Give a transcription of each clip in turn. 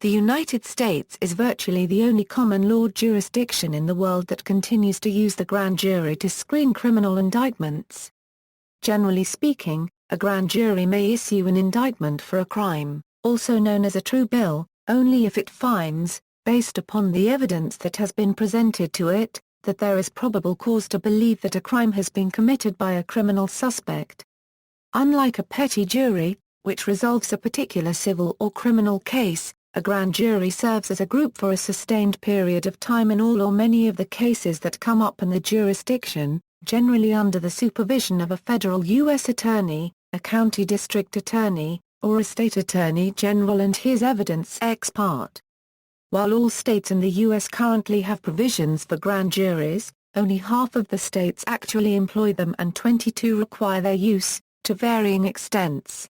The United States is virtually the only common law jurisdiction in the world that continues to use the grand jury to screen criminal indictments. Generally speaking, a grand jury may issue an indictment for a crime, also known as a true bill, only if it finds, based upon the evidence that has been presented to it, that there is probable cause to believe that a crime has been committed by a criminal suspect. Unlike a petit jury, which resolves a particular civil or criminal case, a grand jury serves as a group for a sustained period of time in all or many of the cases that come up in the jurisdiction, generally under the supervision of a federal U.S. attorney, a county district attorney, or a state attorney general and his evidence ex parte. While all states in the U.S. currently have provisions for grand juries, only half of the states actually employ them and 22 require their use, to varying extents.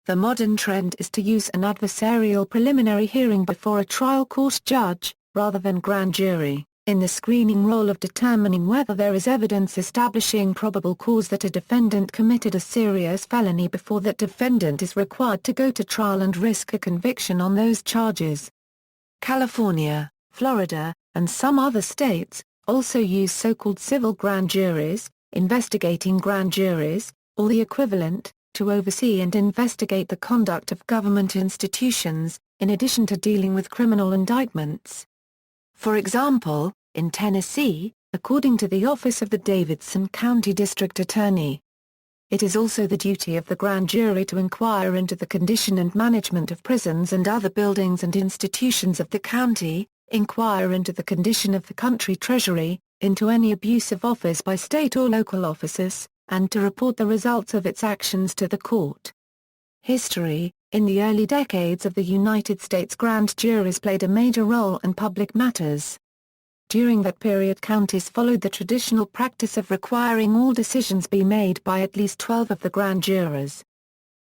The modern trend is to use an adversarial preliminary hearing before a trial court judge, rather than grand jury, in the screening role of determining whether there is evidence establishing probable cause that a defendant committed a serious felony before that defendant is required to go to trial and risk a conviction on those charges. California, Florida, and some other states, also use so-called civil grand juries, investigating grand juries, or the equivalent, to oversee and investigate the conduct of government institutions, in addition to dealing with criminal indictments. For example, in Tennessee, according to the Office of the Davidson County District Attorney, it is also the duty of the grand jury to inquire into the condition and management of prisons and other buildings and institutions of the county, inquire into the condition of the country treasury, into any abuse of office by state or local officers, and to report the results of its actions to the court. History: in the early decades of the United States, grand juries played a major role in public matters. During that period, counties followed the traditional practice of requiring all decisions be made by at least 12 of the grand jurors.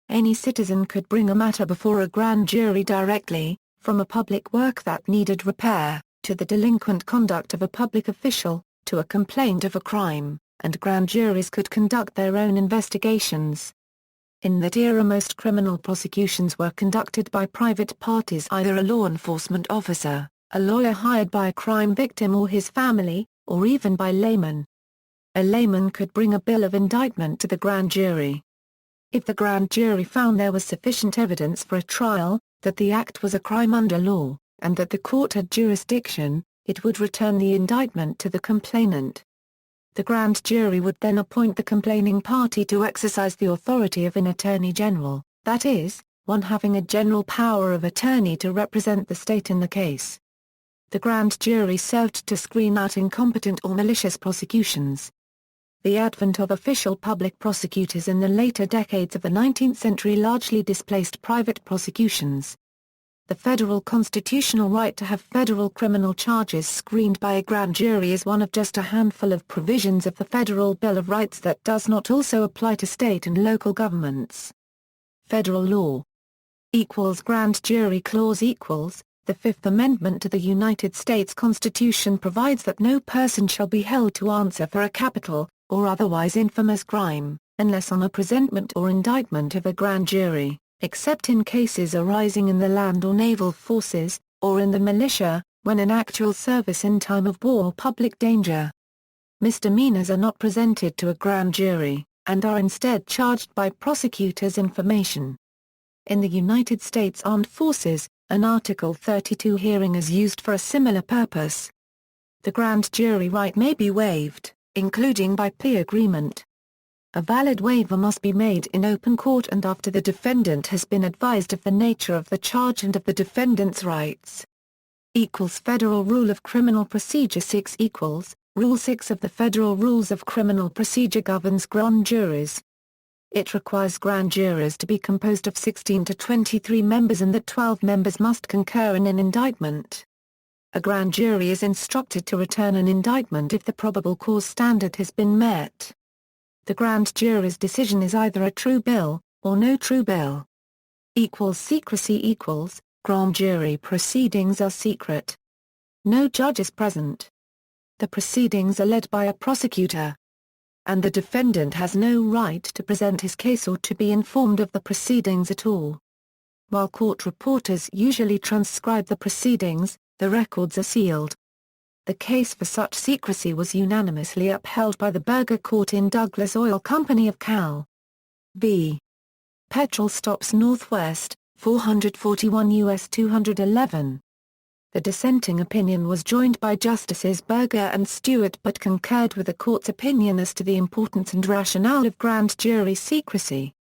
Any citizen could bring a matter before a grand jury directly, from a public work that needed repair, to the delinquent conduct of a public official, to a complaint of a crime, and grand juries could conduct their own investigations. In that era, most criminal prosecutions were conducted by private parties, either a law enforcement officer, a lawyer hired by a crime victim or his family, or even by laymen. A layman could bring a bill of indictment to the grand jury. If the grand jury found there was sufficient evidence for a trial, that the act was a crime under law, and that the court had jurisdiction, it would return the indictment to the complainant. The grand jury would then appoint the complaining party to exercise the authority of an attorney general, that is, one having a general power of attorney to represent the state in the case. The grand jury served to screen out incompetent or malicious prosecutions. The advent of official public prosecutors in the later decades of the 19th century largely displaced private prosecutions. The federal constitutional right to have federal criminal charges screened by a grand jury is one of just a handful of provisions of the Federal Bill of Rights that does not also apply to state and local governments. Federal law equals grand jury clause equals. The Fifth Amendment to the United States Constitution provides that no person shall be held to answer for a capital, or otherwise infamous crime, unless on a presentment or indictment of a grand jury, except in cases arising in the land or naval forces, or in the militia, when in actual service in time of war or public danger. Misdemeanors are not presented to a grand jury, and are instead charged by prosecutors' information. In the United States Armed Forces, an Article 32 hearing is used for a similar purpose. The grand jury right may be waived, including by plea agreement. A valid waiver must be made in open court and after the defendant has been advised of the nature of the charge and of the defendant's rights. Federal Rule of Criminal Procedure 6 Rule 6 of the Federal Rules of Criminal Procedure governs grand juries. It requires grand jurors to be composed of 16 to 23 members and that 12 members must concur in an indictment. A grand jury is instructed to return an indictment if the probable cause standard has been met. The grand jury's decision is either a true bill, or no true bill. Secrecy grand jury proceedings are secret. No judge is present. The proceedings are led by a prosecutor. And the defendant has no right to present his case or to be informed of the proceedings at all. While court reporters usually transcribe the proceedings, the records are sealed. The case for such secrecy was unanimously upheld by the Berger Court in Douglas Oil Company of Cal. v. Petrol Stops Northwest, 441 U.S. 211. The dissenting opinion was joined by Justices Berger and Stewart but concurred with the court's opinion as to the importance and rationale of grand jury secrecy.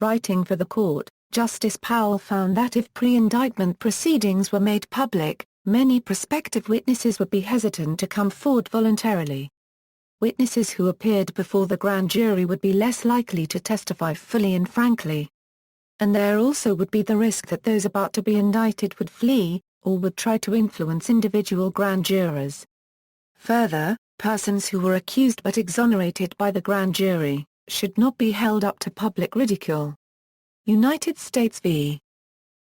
Writing for the court, Justice Powell found that if pre-indictment proceedings were made public, many prospective witnesses would be hesitant to come forward voluntarily. Witnesses who appeared before the grand jury would be less likely to testify fully and frankly. And there also would be the risk that those about to be indicted would flee, or would try to influence individual grand jurors. Further, persons who were accused but exonerated by the grand jury, should not be held up to public ridicule. United States v.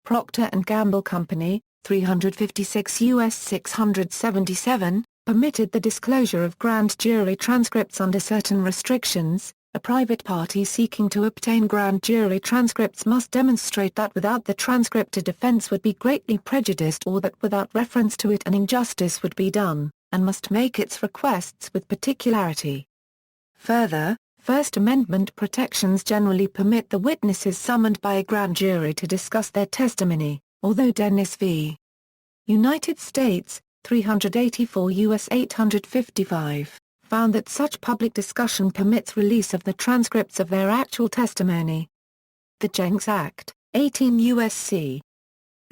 Procter & Gamble Company, 356 U.S. 677, permitted the disclosure of grand jury transcripts under certain restrictions. A private party seeking to obtain grand jury transcripts must demonstrate that without the transcript a defense would be greatly prejudiced or that without reference to it an injustice would be done, and must make its requests with particularity. Further, First Amendment protections generally permit the witnesses summoned by a grand jury to discuss their testimony, although Dennis v. United States, 384 U.S. 855. Found that such public discussion permits release of the transcripts of their actual testimony. The Jenks Act, 18 U.S.C.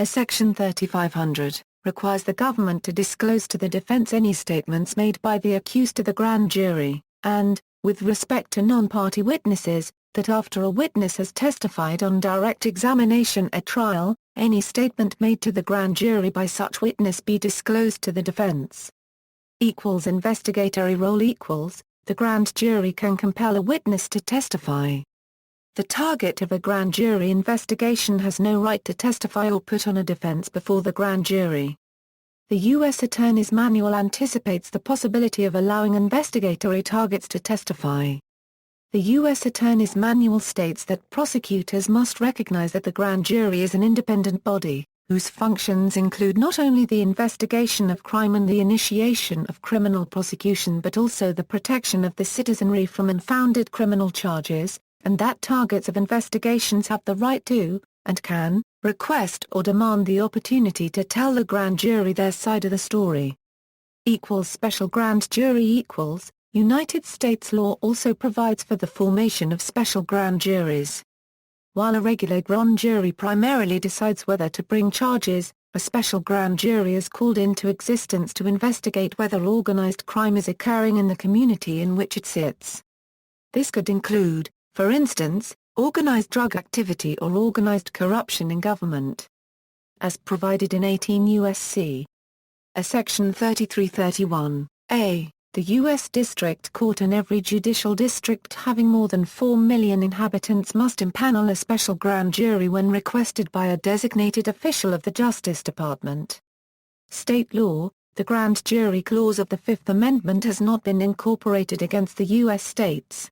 Section 3500, requires the government to disclose to the defense any statements made by the accused to the grand jury, and, with respect to non-party witnesses, that after a witness has testified on direct examination at trial, any statement made to the grand jury by such witness be disclosed to the defense. Investigatory role the grand jury can compel a witness to testify. The target of a grand jury investigation has no right to testify or put on a defense before the grand jury. The U.S. Attorney's Manual anticipates the possibility of allowing investigatory targets to testify. The U.S. Attorney's Manual states that prosecutors must recognize that the grand jury is an independent body, whose functions include not only the investigation of crime and the initiation of criminal prosecution but also the protection of the citizenry from unfounded criminal charges, and that targets of investigations have the right to, and can, request or demand the opportunity to tell the grand jury their side of the story. Special grand jury United States law also provides for the formation of special grand juries. While a regular grand jury primarily decides whether to bring charges, a special grand jury is called into existence to investigate whether organized crime is occurring in the community in which it sits. This could include, for instance, organized drug activity or organized corruption in government. As provided in 18 U.S.C. Section 3331, A. The U.S. District Court in every judicial district having more than 4 million inhabitants must impanel a special grand jury when requested by a designated official of the Justice Department. State law, the grand jury clause of the Fifth Amendment has not been incorporated against the U.S. states.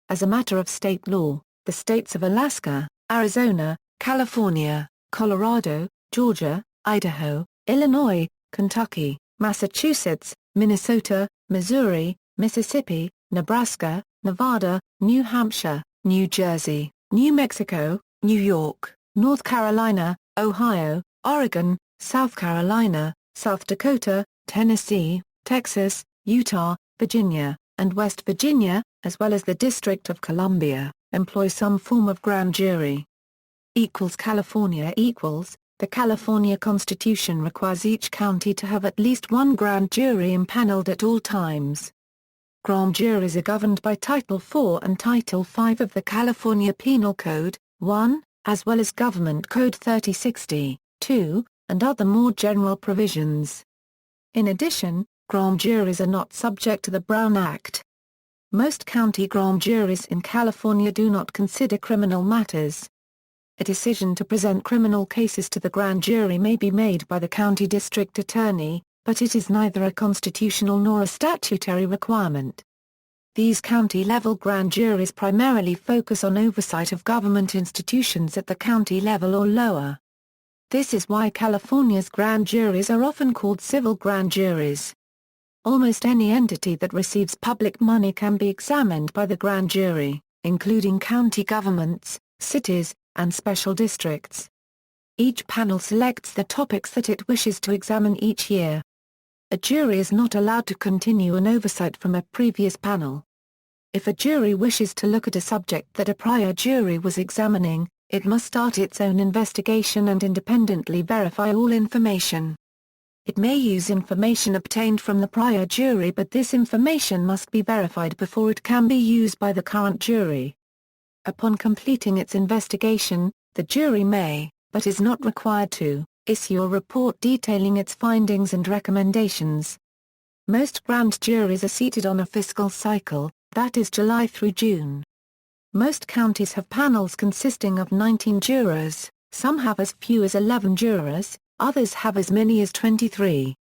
As a matter of state law, the states of Alaska, Arizona, California, Colorado, Georgia, Idaho, Illinois, Kentucky, Massachusetts, Minnesota, Missouri, Mississippi, Nebraska, Nevada, New Hampshire, New Jersey, New Mexico, New York, North Carolina, Ohio, Oregon, South Carolina, South Dakota, Tennessee, Texas, Utah, Virginia, and West Virginia, as well as the District of Columbia, employ some form of grand jury. California The California Constitution requires each county to have at least one grand jury impaneled at all times. Grand juries are governed by Title IV and Title V of the California Penal Code, 1, as well as Government Code 3060, 2, and other more general provisions. In addition, grand juries are not subject to the Brown Act. Most county grand juries in California do not consider criminal matters. A decision to present criminal cases to the grand jury may be made by the county district attorney, but it is neither a constitutional nor a statutory requirement. These county-level grand juries primarily focus on oversight of government institutions at the county level or lower. This is why California's grand juries are often called civil grand juries. Almost any entity that receives public money can be examined by the grand jury, including county governments, cities, and special districts. Each panel selects the topics that it wishes to examine each year. A jury is not allowed to continue an oversight from a previous panel. If a jury wishes to look at a subject that a prior jury was examining, it must start its own investigation and independently verify all information. It may use information obtained from the prior jury, but this information must be verified before it can be used by the current jury. Upon completing its investigation, the jury may, but is not required to, issue a report detailing its findings and recommendations. Most grand juries are seated on a fiscal cycle, that is July through June. Most counties have panels consisting of 19 jurors, some have as few as 11 jurors, others have as many as 23.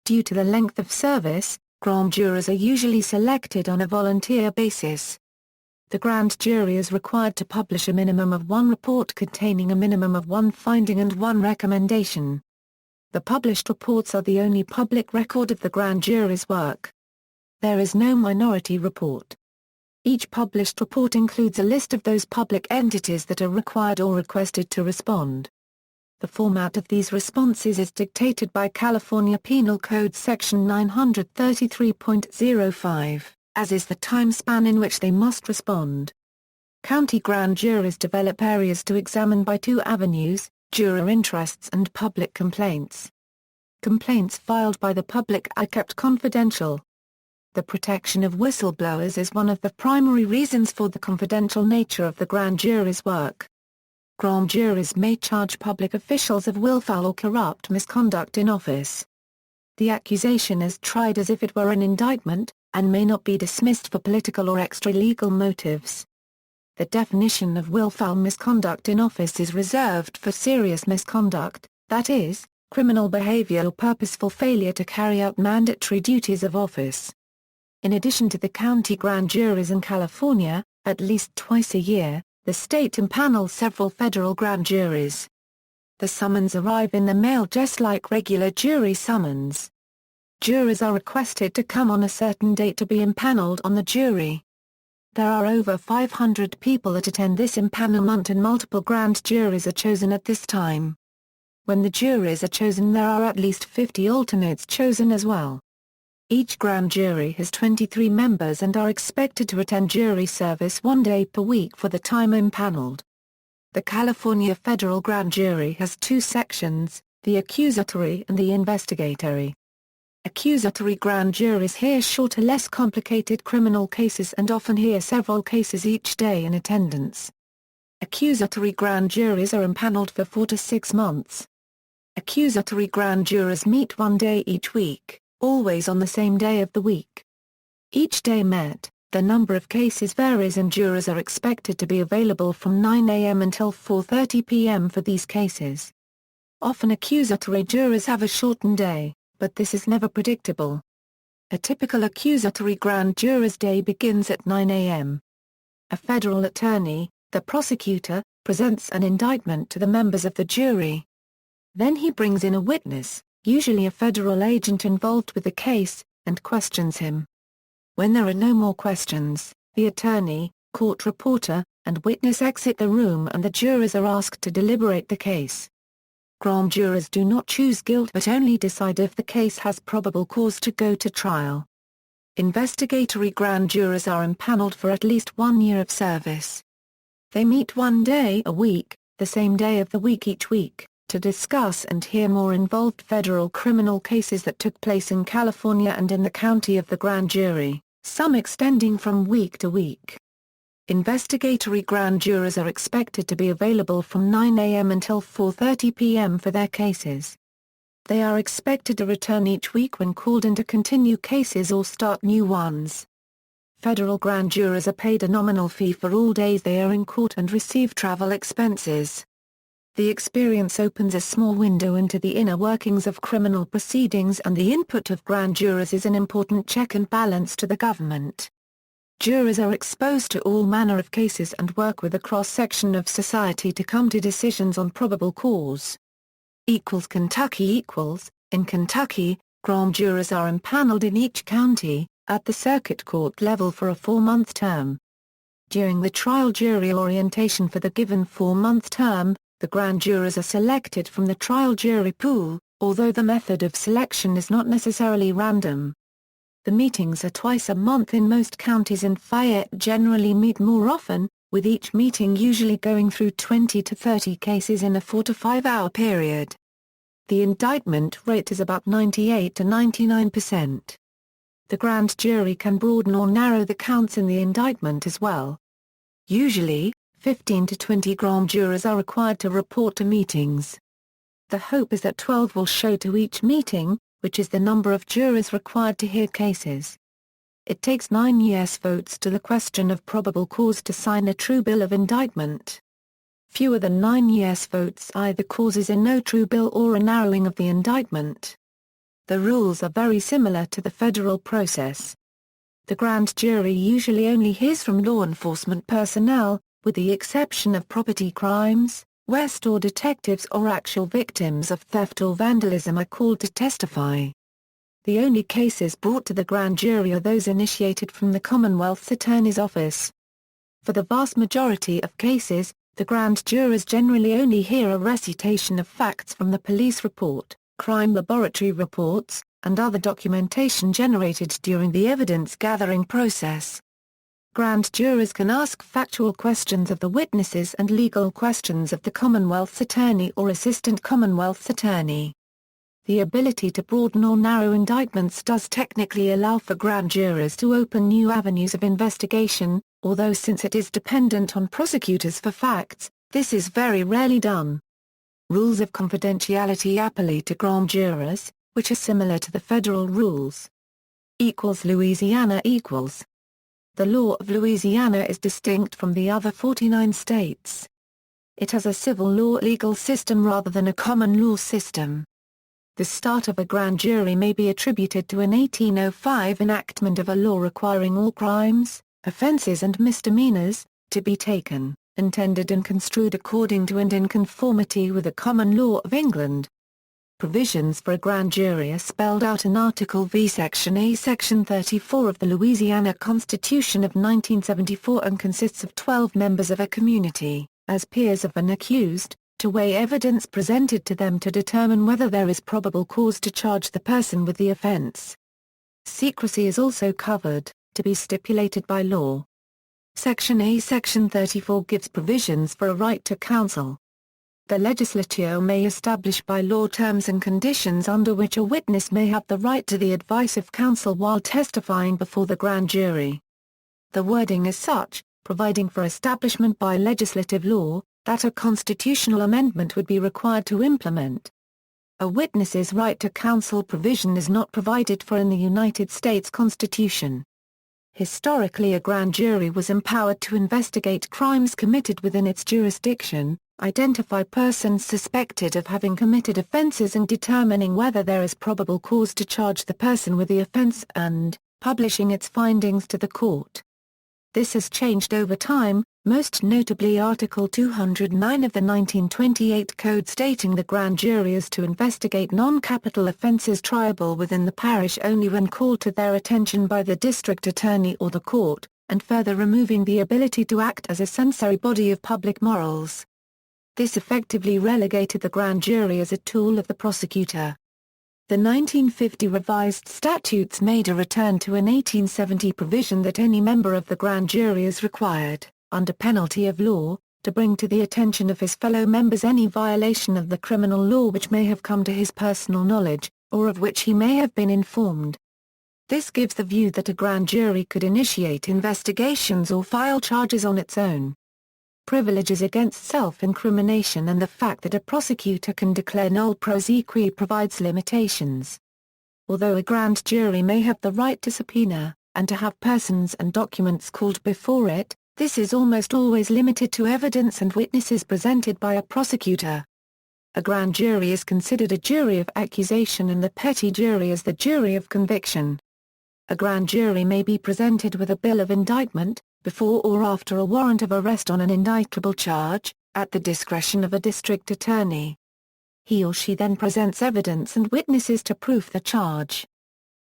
Due to the length of service, grand jurors are usually selected on a volunteer basis. The grand jury is required to publish a minimum of one report containing a minimum of one finding and one recommendation. The published reports are the only public record of the grand jury's work. There is no minority report. Each published report includes a list of those public entities that are required or requested to respond. The format of these responses is dictated by California Penal Code Section 933.05, as is the time span in which they must respond. County grand juries develop areas to examine by two avenues: juror interests and public complaints. Complaints filed by the public are kept confidential. The protection of whistleblowers is one of the primary reasons for the confidential nature of the grand jury's work. Grand juries may charge public officials of willful or corrupt misconduct in office. The accusation is tried as if it were an indictment, and may not be dismissed for political or extra-legal motives. The definition of willful misconduct in office is reserved for serious misconduct, that is, criminal behavior or purposeful failure to carry out mandatory duties of office. In addition to the county grand juries in California, at least twice a year, the state impanels several federal grand juries. The summons arrive in the mail just like regular jury summons. Jurors are requested to come on a certain date to be impaneled on the jury. There are over 500 people that attend this impanelment, and multiple grand juries are chosen at this time. When the juries are chosen, there are at least 50 alternates chosen as well. Each grand jury has 23 members and are expected to attend jury service 1 day per week for the time impaneled. The California Federal Grand Jury has two sections, the accusatory and the investigatory. Accusatory grand juries hear shorter, less complicated criminal cases and often hear several cases each day in attendance. Accusatory grand juries are impaneled for 4 to 6 months. Accusatory grand jurors meet 1 day each week, always on the same day of the week. Each day met, the number of cases varies and jurors are expected to be available from 9 a.m. until 4:30 p.m. for these cases. Often accusatory jurors have a shortened day, but this is never predictable. A typical accusatory grand juror's day begins at 9 a.m. A federal attorney, the prosecutor, presents an indictment to the members of the jury. Then he brings in a witness, usually a federal agent involved with the case, and questions him. When there are no more questions, the attorney, court reporter, and witness exit the room and the jurors are asked to deliberate the case. Grand jurors do not choose guilt but only decide if the case has probable cause to go to trial. Investigatory grand jurors are impaneled for at least 1 year of service. They meet 1 day a week, the same day of the week each week, to discuss and hear more involved federal criminal cases that took place in California and in the county of the grand jury, some extending from week to week. Investigatory grand jurors are expected to be available from 9 a.m. until 4:30 p.m. for their cases. They are expected to return each week when called in to continue cases or start new ones. Federal grand jurors are paid a nominal fee for all days they are in court and receive travel expenses. The experience opens a small window into the inner workings of criminal proceedings, and the input of grand jurors is an important check and balance to the government. Jurors are exposed to all manner of cases and work with a cross-section of society to come to decisions on probable cause. Kentucky In Kentucky, grand jurors are impaneled in each county, at the circuit court level for a 4-month term. During the trial jury orientation for the given 4-month term, the grand jurors are selected from the trial jury pool, although the method of selection is not necessarily random. The meetings are twice a month in most counties, and Fayette generally meet more often, with each meeting usually going through 20 to 30 cases in a 4 to 5 hour period. The indictment rate is about 98 to 99%. The grand jury can broaden or narrow the counts in the indictment as well. Usually, 15 to 20 grand jurors are required to report to meetings. The hope is that 12 will show to each meeting, which is the number of jurors required to hear cases. It takes 9 yes votes to the question of probable cause to sign a true bill of indictment. Fewer than 9 yes votes either causes a no true bill or a narrowing of the indictment. The rules are very similar to the federal process. The grand jury usually only hears from law enforcement personnel, with the exception of property crimes, where store detectives or actual victims of theft or vandalism are called to testify. The only cases brought to the grand jury are those initiated from the Commonwealth's Attorney's Office. For the vast majority of cases, the grand jurors generally only hear a recitation of facts from the police report, crime laboratory reports, and other documentation generated during the evidence-gathering process. Grand jurors can ask factual questions of the witnesses and legal questions of the Commonwealth's Attorney or Assistant Commonwealth's Attorney. The ability to broaden or narrow indictments does technically allow for grand jurors to open new avenues of investigation, although since it is dependent on prosecutors for facts, this is very rarely done. Rules of confidentiality apply to grand jurors, which are similar to the federal rules. Louisiana equals. The law of Louisiana is distinct from the other 49 states. It has a civil law legal system rather than a common law system. The start of a grand jury may be attributed to an 1805 enactment of a law requiring all crimes, offences and misdemeanors, to be taken, intended and construed according to and in conformity with the common law of England. Provisions for a grand jury are spelled out in Article V Section A Section 34 of the Louisiana Constitution of 1974 and consists of 12 members of a community, as peers of an accused, to weigh evidence presented to them to determine whether there is probable cause to charge the person with the offense. Secrecy is also covered, to be stipulated by law. Section A Section 34 gives provisions for a right to counsel. The legislature may establish by law terms and conditions under which a witness may have the right to the advice of counsel while testifying before the grand jury. The wording is such, providing for establishment by legislative law, that a constitutional amendment would be required to implement. A witness's right to counsel provision is not provided for in the United States Constitution. Historically, a grand jury was empowered to investigate crimes committed within its jurisdiction, identify persons suspected of having committed offenses and determining whether there is probable cause to charge the person with the offense and, publishing its findings to the court. This has changed over time, most notably Article 209 of the 1928 Code stating the grand jury is to investigate non-capital offences triable within the parish only when called to their attention by the district attorney or the court, and further removing the ability to act as a censori body of public morals. This effectively relegated the grand jury as a tool of the prosecutor. The 1950 revised statutes made a return to an 1870 provision that any member of the grand jury is required, under penalty of law, to bring to the attention of his fellow members any violation of the criminal law which may have come to his personal knowledge, or of which he may have been informed. This gives the view that a grand jury could initiate investigations or file charges on its own. Privileges against self-incrimination and the fact that a prosecutor can declare nol prosequi provides limitations. Although a grand jury may have the right to subpoena, and to have persons and documents called before it, this is almost always limited to evidence and witnesses presented by a prosecutor. A grand jury is considered a jury of accusation and the petit jury is the jury of conviction. A grand jury may be presented with a bill of indictment, before or after a warrant of arrest on an indictable charge, at the discretion of a district attorney. He or she then presents evidence and witnesses to prove the charge.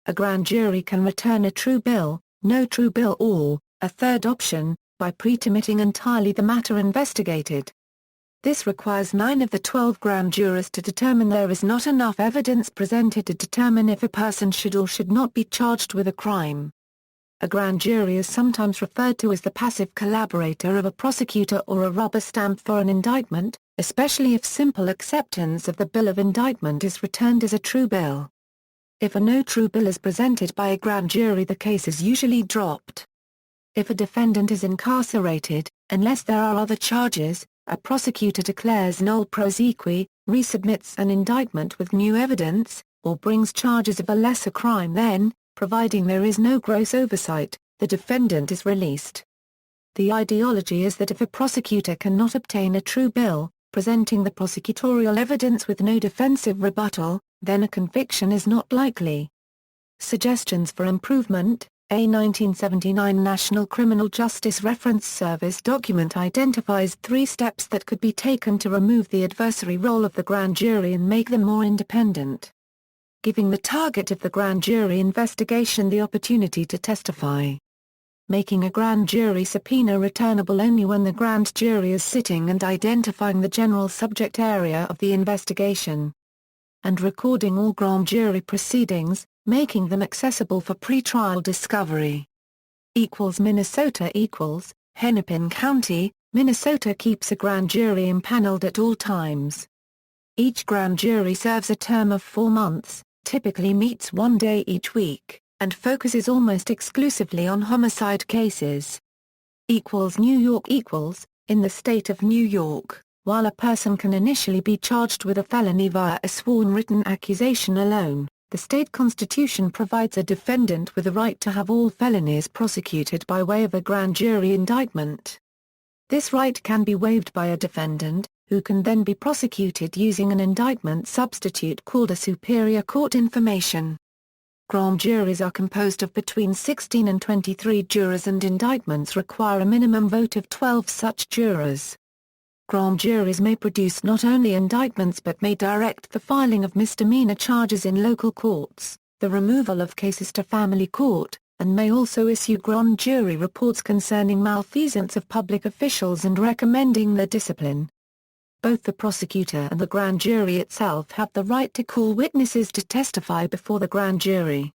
A grand jury can return a true bill, no true bill or, a third option, by pre-termitting entirely the matter investigated. This requires 9 of the 12 grand jurors to determine there is not enough evidence presented to determine if a person should or should not be charged with a crime. A grand jury is sometimes referred to as the passive collaborator of a prosecutor or a rubber stamp for an indictment, especially if simple acceptance of the bill of indictment is returned as a true bill. If a no true bill is presented by a grand jury, the case is usually dropped. If a defendant is incarcerated, unless there are other charges, a prosecutor declares nolle prosequi, resubmits an indictment with new evidence, or brings charges of a lesser crime, then, providing there is no gross oversight, the defendant is released. The ideology is that if a prosecutor cannot obtain a true bill, presenting the prosecutorial evidence with no defensive rebuttal, then a conviction is not likely. Suggestions for improvement. A 1979 National Criminal Justice Reference Service document identifies 3 steps that could be taken to remove the adversary role of the grand jury and make them more independent. Giving the target of the grand jury investigation the opportunity to testify. Making a grand jury subpoena returnable only when the grand jury is sitting and identifying the general subject area of the investigation. And recording all grand jury proceedings, making them accessible for pre-trial discovery. Minnesota Hennepin County, Minnesota keeps a grand jury impaneled at all times. Each grand jury serves a term of 4 months, typically meets 1 day each week, and focuses almost exclusively on homicide cases. New York in the state of New York, while a person can initially be charged with a felony via a sworn written accusation alone, the state constitution provides a defendant with the right to have all felonies prosecuted by way of a grand jury indictment. This right can be waived by a defendant, who can then be prosecuted using an indictment substitute called a superior court information. Grand juries are composed of between 16 and 23 jurors, and indictments require a minimum vote of 12 such jurors. Grand juries may produce not only indictments but may direct the filing of misdemeanor charges in local courts, the removal of cases to family court, and may also issue grand jury reports concerning malfeasance of public officials and recommending their discipline. Both the prosecutor and the grand jury itself have the right to call witnesses to testify before the grand jury.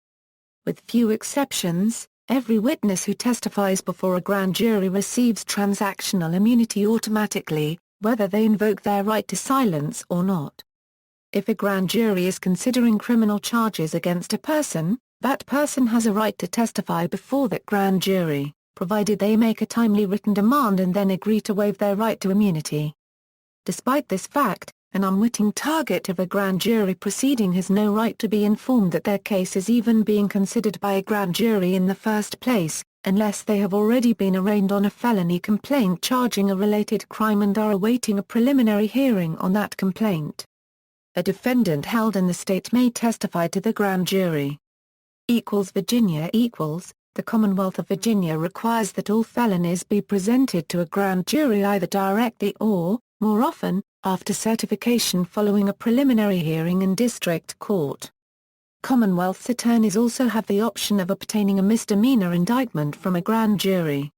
With few exceptions, every witness who testifies before a grand jury receives transactional immunity automatically, whether they invoke their right to silence or not. If a grand jury is considering criminal charges against a person, that person has a right to testify before that grand jury, provided they make a timely written demand and then agree to waive their right to immunity. Despite this fact, an unwitting target of a grand jury proceeding has no right to be informed that their case is even being considered by a grand jury in the first place, unless they have already been arraigned on a felony complaint charging a related crime and are awaiting a preliminary hearing on that complaint. A defendant held in the state may testify to the grand jury. Virginia The Commonwealth of Virginia requires that all felonies be presented to a grand jury either directly or, more often, after certification following a preliminary hearing in district court. Commonwealth's attorneys also have the option of obtaining a misdemeanor indictment from a grand jury.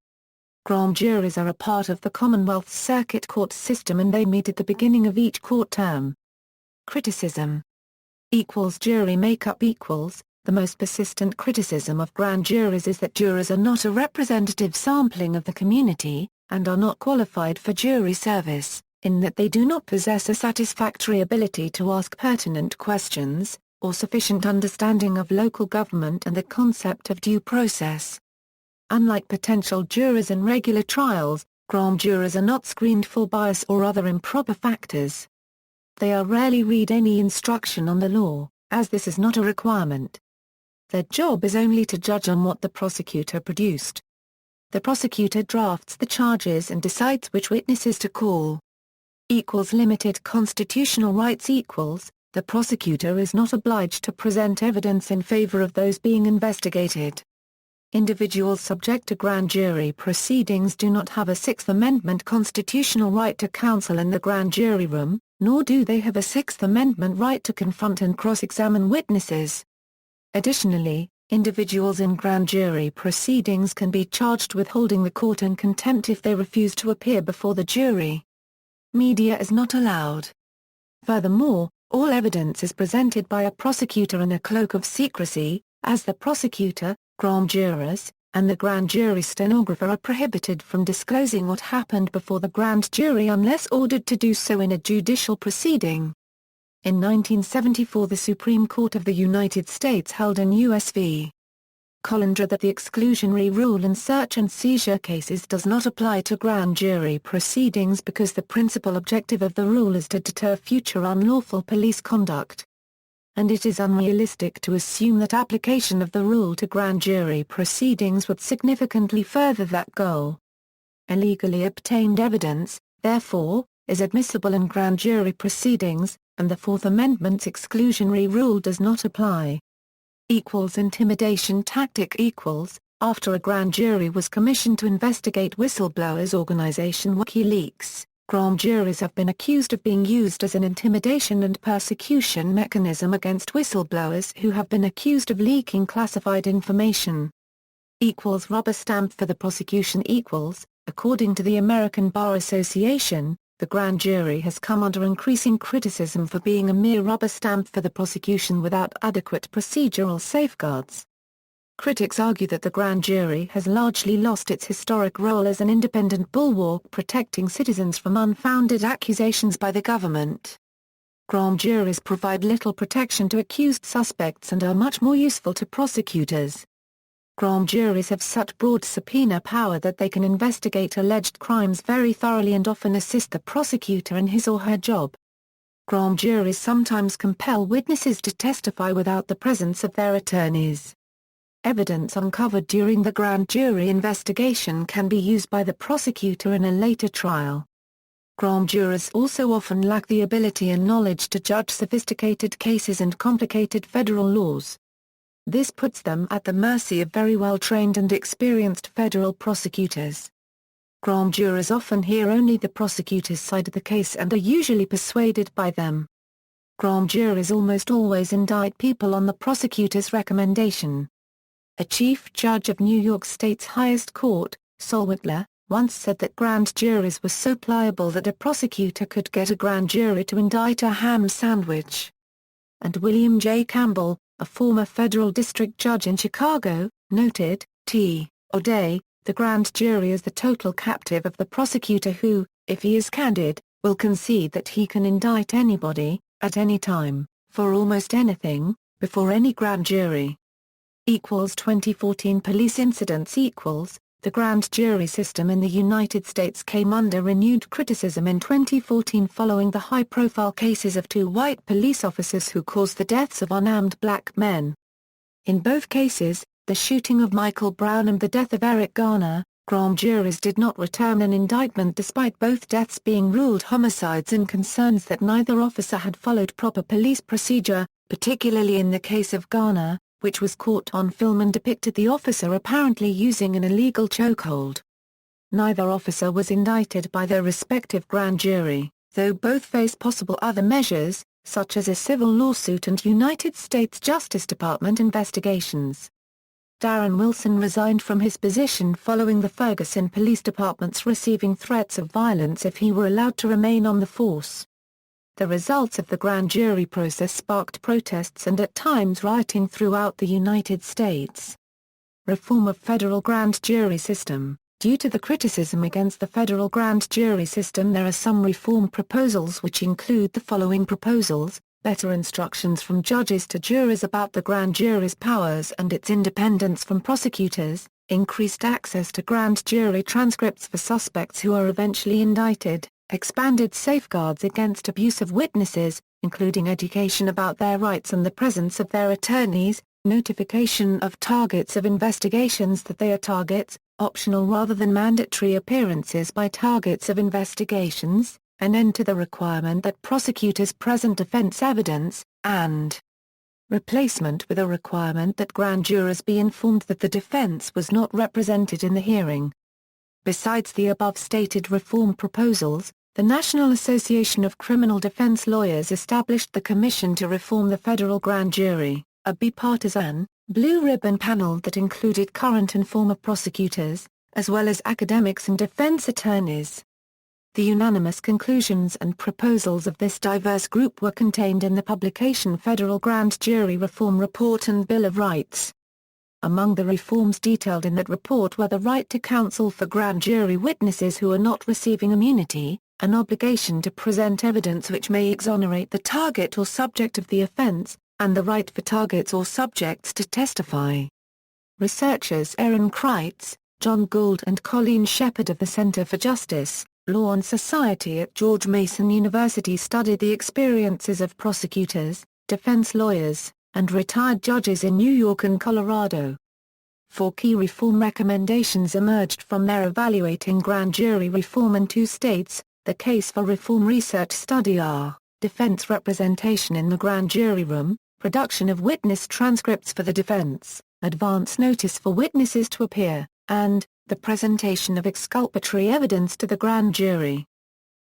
Grand juries are a part of the Commonwealth's circuit court system and they meet at the beginning of each court term. Criticism. Jury makeup. The most persistent criticism of grand juries is that jurors are not a representative sampling of the community, and are not qualified for jury service, in that they do not possess a satisfactory ability to ask pertinent questions, or sufficient understanding of local government and the concept of due process. Unlike potential jurors in regular trials, grand jurors are not screened for bias or other improper factors. They are rarely read any instruction on the law, as this is not a requirement. Their job is only to judge on what the prosecutor produced. The prosecutor drafts the charges and decides which witnesses to call. Limited constitutional rights. the prosecutor is not obliged to present evidence in favor of those being investigated. Individuals subject to grand jury proceedings do not have a Sixth Amendment constitutional right to counsel in the grand jury room, nor do they have a Sixth Amendment right to confront and cross-examine witnesses. Additionally, individuals in grand jury proceedings can be charged with holding the court in contempt if they refuse to appear before the jury. Media is not allowed. Furthermore, all evidence is presented by a prosecutor in a cloak of secrecy, as the prosecutor, grand jurors, and the grand jury stenographer are prohibited from disclosing what happened before the grand jury unless ordered to do so in a judicial proceeding. In 1974, the Supreme Court of the United States held in U.S. v. Collindra that the exclusionary rule in search and seizure cases does not apply to grand jury proceedings because the principal objective of the rule is to deter future unlawful police conduct. And it is unrealistic to assume that application of the rule to grand jury proceedings would significantly further that goal. Illegally obtained evidence, therefore, is admissible in grand jury proceedings, and the Fourth Amendment's exclusionary rule does not apply. Intimidation tactic after a grand jury was commissioned to investigate whistleblowers' organization WikiLeaks, grand juries have been accused of being used as an intimidation and persecution mechanism against whistleblowers who have been accused of leaking classified information. Rubber stamp for the prosecution according to the American Bar Association, the grand jury has come under increasing criticism for being a mere rubber stamp for the prosecution without adequate procedural safeguards. Critics argue that the grand jury has largely lost its historic role as an independent bulwark protecting citizens from unfounded accusations by the government. Grand juries provide little protection to accused suspects and are much more useful to prosecutors. Grand juries have such broad subpoena power that they can investigate alleged crimes very thoroughly and often assist the prosecutor in his or her job. Grand juries sometimes compel witnesses to testify without the presence of their attorneys. Evidence uncovered during the grand jury investigation can be used by the prosecutor in a later trial. Grand jurors also often lack the ability and knowledge to judge sophisticated cases and complicated federal laws. This puts them at the mercy of very well-trained and experienced federal prosecutors. Grand jurors often hear only the prosecutor's side of the case and are usually persuaded by them. Grand juries almost always indict people on the prosecutor's recommendation. A chief judge of New York State's highest court, Sol Whitler, once said that grand juries were so pliable that a prosecutor could get a grand jury to indict a ham sandwich. And William J. Campbell, a former federal district judge in Chicago, noted, or day, the grand jury is the total captive of the prosecutor who, if he is candid, will concede that he can indict anybody, at any time, for almost anything, before any grand jury. 2014 police incidents The grand jury system in the United States came under renewed criticism in 2014 following the high-profile cases of two white police officers who caused the deaths of unarmed black men. In both cases, the shooting of Michael Brown and the death of Eric Garner, grand juries did not return an indictment despite both deaths being ruled homicides and concerns that neither officer had followed proper police procedure, particularly in the case of Garner, which was caught on film and depicted the officer apparently using an illegal chokehold. Neither officer was indicted by their respective grand jury, though both face possible other measures, such as a civil lawsuit and United States Justice Department investigations. Darren Wilson resigned from his position following the Ferguson Police Department's receiving threats of violence if he were allowed to remain on the force. The results of the grand jury process sparked protests and at times rioting throughout the United States. Reform of federal grand jury system. Due to the criticism against the federal grand jury system, there are some reform proposals which include the following proposals: better instructions from judges to jurors about the grand jury's powers and its independence from prosecutors, increased access to grand jury transcripts for suspects who are eventually indicted, expanded safeguards against abuse of witnesses, including education about their rights and the presence of their attorneys, notification of targets of investigations that they are targets, optional rather than mandatory appearances by targets of investigations, an end to the requirement that prosecutors present defense evidence, and replacement with a requirement that grand jurors be informed that the defense was not represented in the hearing. Besides the above-stated reform proposals, the National Association of Criminal Defense Lawyers established the Commission to Reform the Federal Grand Jury, a bipartisan, blue-ribbon panel that included current and former prosecutors, as well as academics and defense attorneys. The unanimous conclusions and proposals of this diverse group were contained in the publication Federal Grand Jury Reform Report and Bill of Rights. Among the reforms detailed in that report were the right to counsel for grand jury witnesses who are not receiving immunity, an obligation to present evidence which may exonerate the target or subject of the offense, and the right for targets or subjects to testify. Researchers Erin Kreitz, John Gould and Colleen Shepard of the Center for Justice, Law and Society at George Mason University studied the experiences of prosecutors, defense lawyers, and retired judges in New York and Colorado. 4 key reform recommendations emerged from their evaluating grand jury reform in 2 states. The case for reform research study are, defense representation in the grand jury room, production of witness transcripts for the defense, advance notice for witnesses to appear, and the presentation of exculpatory evidence to the grand jury.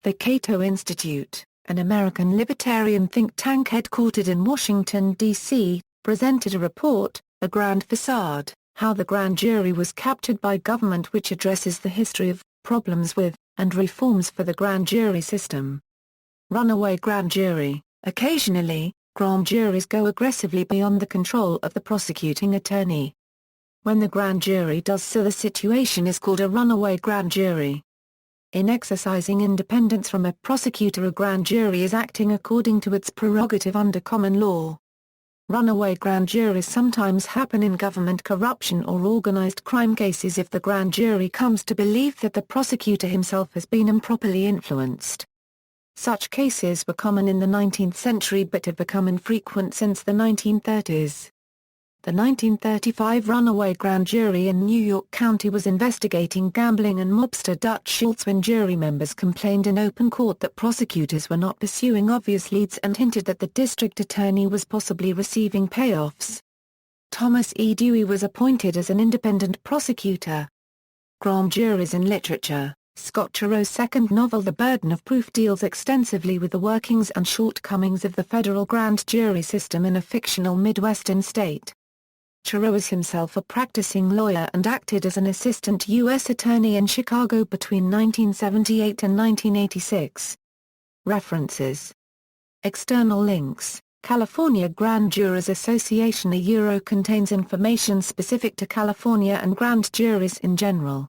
The Cato Institute, an American libertarian think tank headquartered in Washington, D.C., presented a report, A Grand Facade, How the Grand Jury Was Captured by Government, which addresses the history of, problems with, and reforms for the grand jury system. Runaway grand jury. Occasionally, grand juries go aggressively beyond the control of the prosecuting attorney. When the grand jury does so, the situation is called a runaway grand jury. In exercising independence from a prosecutor, a grand jury is acting according to its prerogative under common law. Runaway grand juries sometimes happen in government corruption or organized crime cases if the grand jury comes to believe that the prosecutor himself has been improperly influenced. Such cases were common in the 19th century but have become infrequent since the 1930s. The 1935 runaway grand jury in New York County was investigating gambling and mobster Dutch Schultz when jury members complained in open court that prosecutors were not pursuing obvious leads and hinted that the district attorney was possibly receiving payoffs. Thomas E. Dewey was appointed as an independent prosecutor. Grand juries in literature. Scott Turow's second novel The Burden of Proof deals extensively with the workings and shortcomings of the federal grand jury system in a fictional Midwestern state. Turow was himself a practicing lawyer and acted as an assistant U.S. attorney in Chicago between 1978 and 1986. References. External links. California Grand Jurors Association. A Euro contains information specific to California and grand juries in general.